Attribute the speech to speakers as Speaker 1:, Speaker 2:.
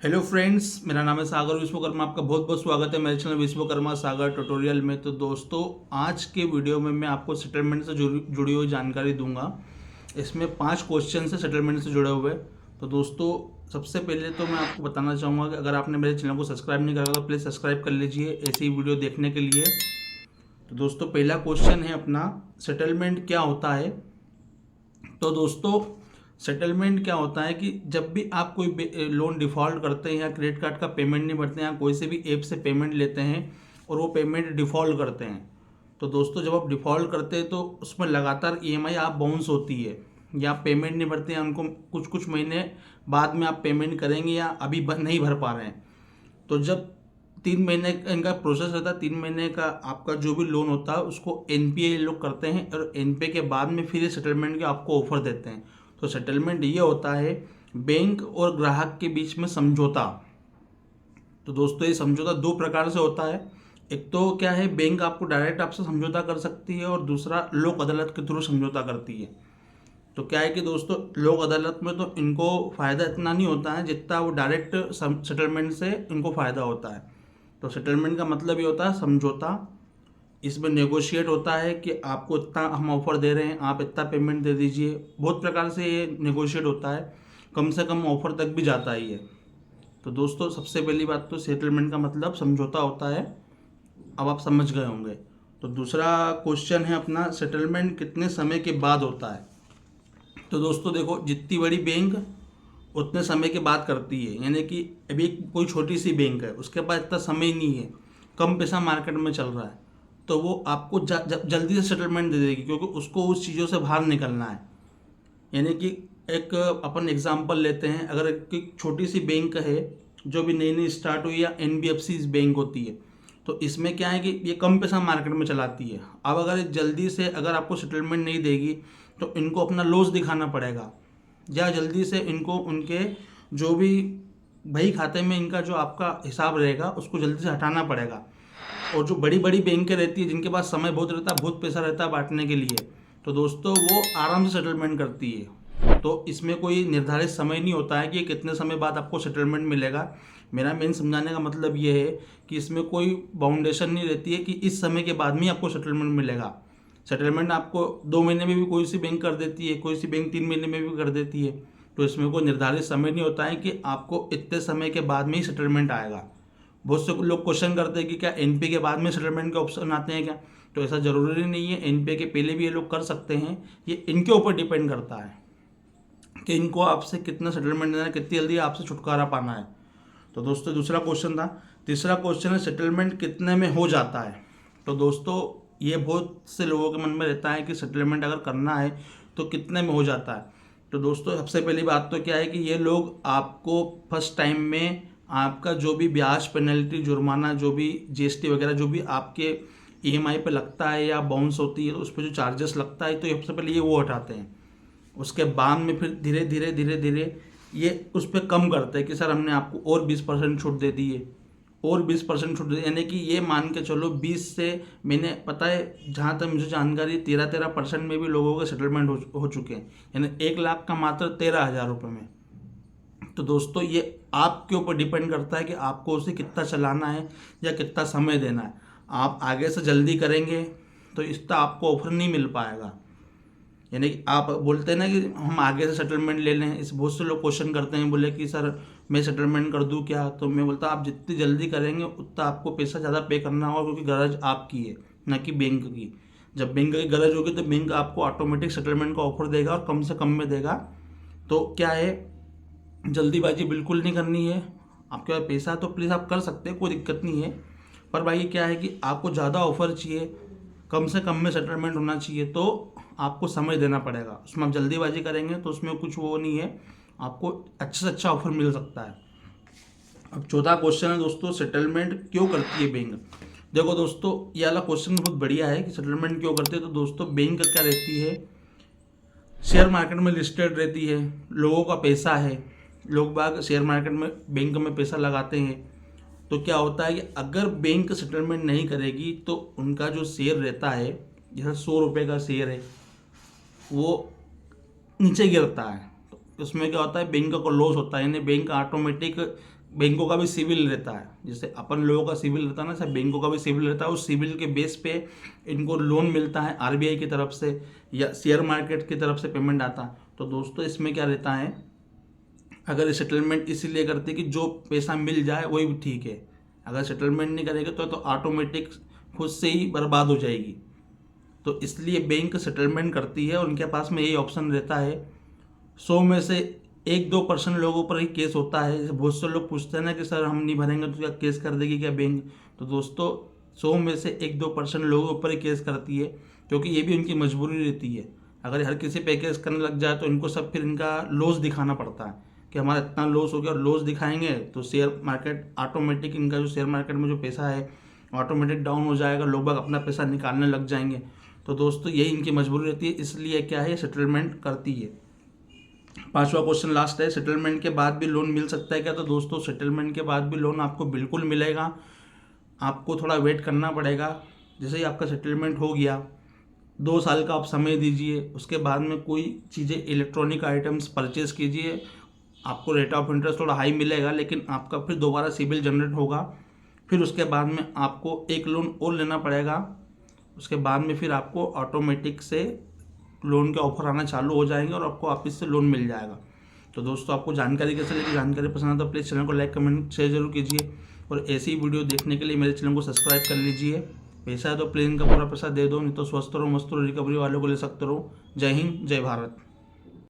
Speaker 1: Hello friends, मेरा नाम है सागर विश्वकर्मा। आपका बहुत बहुत स्वागत है मेरे चैनल विश्वकर्मा सागर ट्यूटोरियल में। तो दोस्तों, आज के वीडियो में मैं आपको सेटलमेंट से जुड़ी हुई जानकारी दूंगा। इसमें 5 क्वेश्चन है सेटलमेंट से जुड़े हुए। तो दोस्तों, सबसे पहले तो मैं आपको बताना चाहूँगा कि अगर आपने मेरे चैनल को सब्सक्राइब नहीं करा तो प्लीज़ सब्सक्राइब कर लीजिए ऐसी ही वीडियो देखने के लिए। तो दोस्तों, पहला क्वेश्चन है अपना, सेटलमेंट क्या होता है। तो दोस्तों, सेटलमेंट क्या होता है कि जब भी आप कोई लोन डिफ़ॉल्ट करते हैं या क्रेडिट कार्ड का पेमेंट नहीं भरते हैं या कोई से भी ऐप से पेमेंट लेते हैं और वो पेमेंट डिफ़ॉल्ट करते हैं, तो दोस्तों जब आप डिफ़ॉल्ट करते हैं तो उसमें लगातार ईएमआई आप बाउंस होती है या आप पेमेंट नहीं भरते हैं, उनको कुछ कुछ महीने बाद में आप पेमेंट करेंगे या अभी नहीं भर पा रहे हैं। तो जब 3 महीने का इनका प्रोसेस रहता है, 3 महीने का आपका जो भी लोन होता है उसको एनपीए लोग करते हैं और एनपीए के बाद में फिर सेटलमेंट के आपको ऑफर देते हैं। तो सेटलमेंट ये होता है बैंक और ग्राहक के बीच में समझौता। तो दोस्तों, ये समझौता 2 प्रकार से होता है। एक तो क्या है, बैंक आपको डायरेक्ट आपसे समझौता कर सकती है और दूसरा लोक अदालत के थ्रू समझौता करती है। तो क्या है कि दोस्तों, लोक अदालत में तो इनको फ़ायदा इतना नहीं होता है जितना वो डायरेक्ट सेटलमेंट से इनको फ़ायदा होता है। तो सेटलमेंट का मतलब ये होता है समझौता। इसमें नेगोशिएट होता है कि आपको इतना हम ऑफर दे रहे हैं, आप इतना पेमेंट दे दीजिए। बहुत प्रकार से ये नेगोशिएट होता है, कम से कम ऑफर तक भी जाता ही है। तो दोस्तों, सबसे पहली बात तो सेटलमेंट का मतलब समझौता होता है, अब आप समझ गए होंगे। तो दूसरा क्वेश्चन है अपना, सेटलमेंट कितने समय के बाद होता है। तो दोस्तों देखो, जितनी बड़ी बैंक उतने समय के बाद करती है, यानी कि अभी कोई छोटी सी बैंक है उसके पास इतना समय नहीं है, कम पैसा मार्केट में चल रहा है, तो वो आपको जल्दी से सेटलमेंट दे देगी क्योंकि उसको उस चीज़ों से बाहर निकलना है। यानी कि एक अपन एग्जांपल लेते हैं, अगर एक छोटी सी बैंक है जो भी नई नई स्टार्ट हुई या एनबीएफसी बैंक होती है, तो इसमें क्या है कि ये कम पैसा मार्केट में चलाती है। अब अगर जल्दी से अगर आपको सेटलमेंट नहीं देगी तो इनको अपना लॉस दिखाना पड़ेगा, या जल्दी से इनको उनके जो भी बही खाते में इनका जो आपका हिसाब रहेगा उसको जल्दी से हटाना पड़ेगा। और जो बड़ी बड़ी बैंकें रहती है जिनके पास समय बहुत रहता है, बहुत पैसा रहता है बांटने के लिए, तो दोस्तों वो आराम से सेटलमेंट करती है। तो इसमें कोई निर्धारित समय नहीं होता है कि कितने समय बाद आपको सेटलमेंट मिलेगा। मेरा मेन समझाने का मतलब ये है कि इसमें कोई बाउंडेशन नहीं रहती है कि इस समय के बाद में ही आपको सेटलमेंट मिलेगा। सेटलमेंट आपको 2 महीने में भी कोई सी बैंक कर देती है, कोई सी बैंक 3 महीने में भी कर देती है। तो इसमें कोई निर्धारित समय नहीं होता है कि आपको इतने समय के बाद में ही सेटलमेंट आएगा। बहुत से लोग क्वेश्चन करते हैं कि क्या एनपीए के बाद में सेटलमेंट के ऑप्शन आते हैं क्या। तो ऐसा ज़रूरी नहीं है, एनपीए के पहले भी ये लोग कर सकते हैं। ये इनके ऊपर डिपेंड करता है कि इनको आपसे कितना सेटलमेंट देना है, कितनी जल्दी आपसे छुटकारा पाना है। तो दोस्तों, दूसरा क्वेश्चन था। तीसरा क्वेश्चन है, सेटलमेंट कितने में हो जाता है। तो दोस्तों, ये बहुत से लोगों के मन में रहता है कि सेटलमेंट अगर करना है तो कितने में हो जाता है। तो दोस्तों, सबसे पहली बात तो क्या है कि ये लोग आपको फर्स्ट टाइम में आपका जो भी ब्याज, पेनल्टी, जुर्माना, जो भी जीएसटी वगैरह जो भी आपके ईएमआई पे लगता है या बाउंस होती है तो उस पर जो चार्जेस लगता है, तो सबसे पहले ये वो हटाते हैं। उसके बाद में फिर धीरे धीरे धीरे धीरे ये उस पर कम करते हैं कि सर हमने आपको और 20% छूट दे दी है, और 20% छूट दे, यानी कि ये मान के चलो 20 से, मैंने पता है जहाँ तक मुझे जानकारी, 13% में भी लोगों के सेटलमेंट हो चुके हैं, यानी 1 लाख का मात्र 13,000 रुपये में। तो दोस्तों, ये आपके ऊपर डिपेंड करता है कि आपको उसे कितना चलाना है या कितना समय देना है। आप आगे से जल्दी करेंगे तो इसका आपको ऑफर नहीं मिल पाएगा। यानी कि आप बोलते हैं ना कि हम आगे से सेटलमेंट ले लें, इस बहुत से लोग क्वेश्चन करते हैं, बोले कि सर मैं सेटलमेंट कर दूं क्या। तो मैं बोलता आप जितनी जल्दी करेंगे उतना आपको पैसा ज़्यादा पे करना होगा, क्योंकि गरज आपकी है ना कि बैंक की। जब बैंक की गरज होगी तो बैंक आपको ऑटोमेटिक सेटलमेंट का ऑफर देगा और कम से कम में देगा। तो क्या है, जल्दीबाजी बिल्कुल नहीं करनी है। आपके पास पैसा तो प्लीज़ आप कर सकते हैं, कोई दिक्कत नहीं है। पर भाई क्या है कि आपको ज़्यादा ऑफर चाहिए, कम से कम में सेटलमेंट होना चाहिए, तो आपको समय देना पड़ेगा। उसमें आप जल्दीबाजी करेंगे तो उसमें कुछ वो नहीं है, आपको अच्छे से अच्छा ऑफर मिल सकता है। अब चौथा क्वेश्चन है दोस्तों, सेटलमेंट क्यों करती है बैंक। देखो दोस्तों, ये वाला क्वेश्चन बहुत बढ़िया है कि सेटलमेंट क्यों करते हैं। तो दोस्तों, बैंक क्या रहती है, शेयर मार्केट में लिस्टेड रहती है, लोगों का पैसा है, लोग बाग शेयर मार्केट में बैंक में पैसा लगाते हैं। तो क्या होता है कि अगर बैंक सेटलमेंट नहीं करेगी तो उनका जो शेयर रहता है, जैसे 100 रुपये का शेयर है, वो नीचे गिरता है। तो उसमें क्या होता है, बैंक को लॉस होता है, यानी बैंक ऑटोमेटिक बैंकों का भी सिविल रहता है, जैसे अपन लोगों का सिविल रहता है ना, सब बैंकों का भी सिविल रहता है। उस सिविल के बेस पे इनको लोन मिलता है आरबीआई की तरफ से या शेयर मार्केट की तरफ से पेमेंट आता है। तो दोस्तों इसमें क्या रहता है, अगर सेटलमेंट इसीलिए करते कि जो पैसा मिल जाए वही भी ठीक है, अगर सेटलमेंट नहीं करेंगे तो ऑटोमेटिक खुद से ही बर्बाद हो जाएगी। तो इसलिए बैंक सेटलमेंट करती है, उनके पास में यही ऑप्शन रहता है। 100 में से 1-2% लोगों पर ही केस होता है। जैसे बहुत से लोग पूछते हैं ना कि सर हम नहीं भरेंगे तो क्या केस कर देगी क्या बैंक, तो दोस्तों 100 में से 1-2% लोगों पर ही केस करती है, क्योंकि ये भी उनकी मजबूरी रहती है। अगर हर किसी पे केस करने लग जाए तो इनको सब फिर इनका लॉस दिखाना पड़ता है कि हमारा इतना लॉस हो गया, और लॉस दिखाएंगे तो शेयर मार्केट ऑटोमेटिक, इनका जो शेयर मार्केट में जो पैसा है ऑटोमेटिक डाउन हो जाएगा, लोग बाग अपना पैसा निकालने लग जाएंगे। तो दोस्तों यही इनकी मजबूरी रहती है, इसलिए क्या है, सेटलमेंट करती है। 5वां क्वेश्चन लास्ट है, सेटलमेंट के बाद भी लोन मिल सकता है क्या? तो दोस्तों सेटलमेंट के बाद भी लोन आपको बिल्कुल मिलेगा, आपको थोड़ा वेट करना पड़ेगा। जैसे ही आपका सेटलमेंट हो गया, 2 साल का आप समय दीजिए, उसके बाद में कोई चीज़ें इलेक्ट्रॉनिक आइटम्स परचेज कीजिए, आपको रेट ऑफ इंटरेस्ट थोड़ा हाई मिलेगा, लेकिन आपका फिर दोबारा सिबिल जनरेट होगा। फिर उसके बाद में आपको एक लोन और लेना पड़ेगा, उसके बाद में फिर आपको ऑटोमेटिक से लोन के ऑफर आना चालू हो जाएंगे और आपको वापस से लोन मिल जाएगा। तो दोस्तों आपको जानकारी कैसे लगी, जानकारी पसंद आता तो प्लीज़ चैनल को लाइक कमेंट शेयर जरूर कीजिए, और ऐसी वीडियो देखने के लिए मेरे चैनल को सब्सक्राइब कर लीजिए। पैसा है तो प्लेन का पूरा पैसा दे दो, नहीं तो स्वस्थ रहो, मस्त रहो, रिकवरी वालों को ले सकते रहो। जय हिंद, जय भारत।